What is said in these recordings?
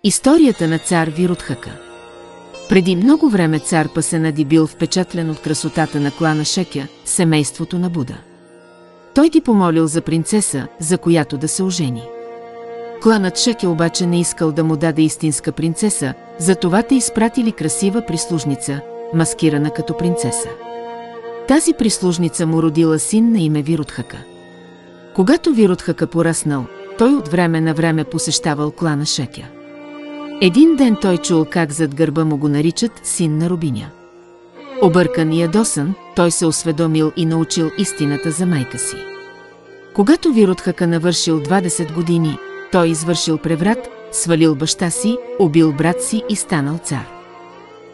Историята на цар Вирудхака. Преди много време цар Пасенади бил впечатлен от красотата на клана Шекя, семейството на Буда. Той ти помолил за принцеса, за която да се ожени. Кланът Шекя обаче не искал да му даде истинска принцеса, затова те изпратили красива прислужница, маскирана като принцеса. Тази прислужница му родила син на име Вирудхака. Когато Вирудхака пораснал, той от време на време посещавал клана Шекя. Един ден той чул как зад гърба му го наричат син на Рубиня. Объркан и ядосан, той се осведомил и научил истината за майка си. Когато Вирудхака навършил 20 години, той извършил преврат, свалил баща си, убил брат си и станал цар.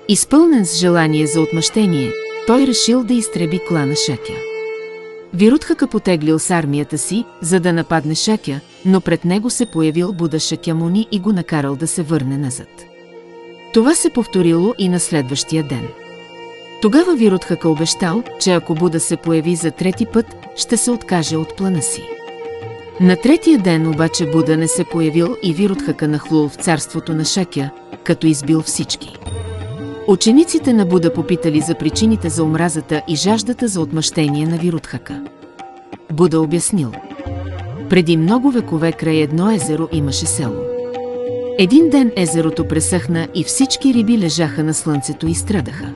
Изпълнен с желание за отмъщение, той решил да изтреби клана Шекя. Вирудхака потеглил с армията си, за да нападне Шекя, но пред него се появил Буда Шакямуни и го накарал да се върне назад. Това се повторило и на следващия ден. Тогава Вирудхака обещал, че ако Буда се появи за трети път, ще се откаже от плана си. На третия ден обаче Буда не се появил и Вирудхака нахлул в царството на Шекя, като избил всички. Учениците на Буда попитали за причините за омразата и жаждата за отмъщение на Вирудхака. Буда обяснил. Преди много векове край едно езеро имаше село. Един ден езерото пресъхна и всички риби лежаха на слънцето и страдаха.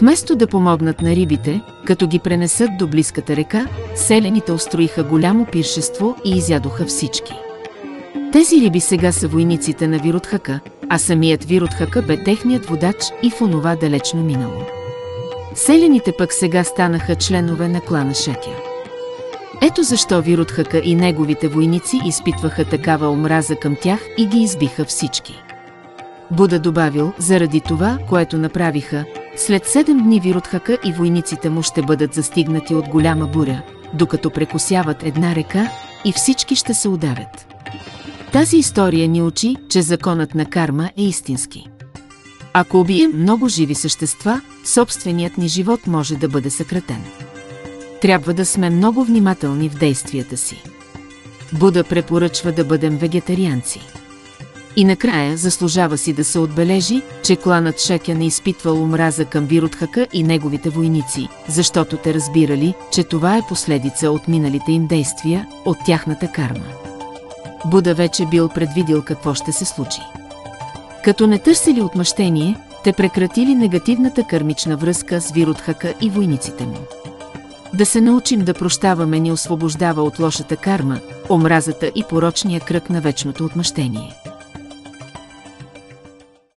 Вместо да помогнат на рибите, като ги пренесат до близката река, селяните устроиха голямо пиршество и изядоха всички. Тези риби сега са войниците на Вирудхака, а самият Вирудхака бе техният водач и в онова далечно минало. Селяните пък сега станаха членове на клана Шекя. Ето защо Вирудхака и неговите войници изпитваха такава омраза към тях и ги избиха всички. Буда добавил, заради това, което направиха, след 7 дни Вирудхака и войниците му ще бъдат застигнати от голяма буря, докато прекосяват една река и всички ще се удавят. Тази история ни учи, че законът на карма е истински. Ако убием много живи същества, собственият ни живот може да бъде съкратен. Трябва да сме много внимателни в действията си. Буда препоръчва да бъдем вегетарианци. И накрая заслужава си да се отбележи, че кланът Шекя не изпитвал омраза към Вирудхака и неговите войници, защото те разбирали, че това е последица от миналите им действия, от тяхната карма. Буда вече бил предвидил какво ще се случи. Като не търсили отмъщение, те прекратили негативната кармична връзка с Вирудхака и войниците му. Да се научим да прощаваме ни освобождава от лошата карма, омразата и порочния кръг на вечното отмъщение.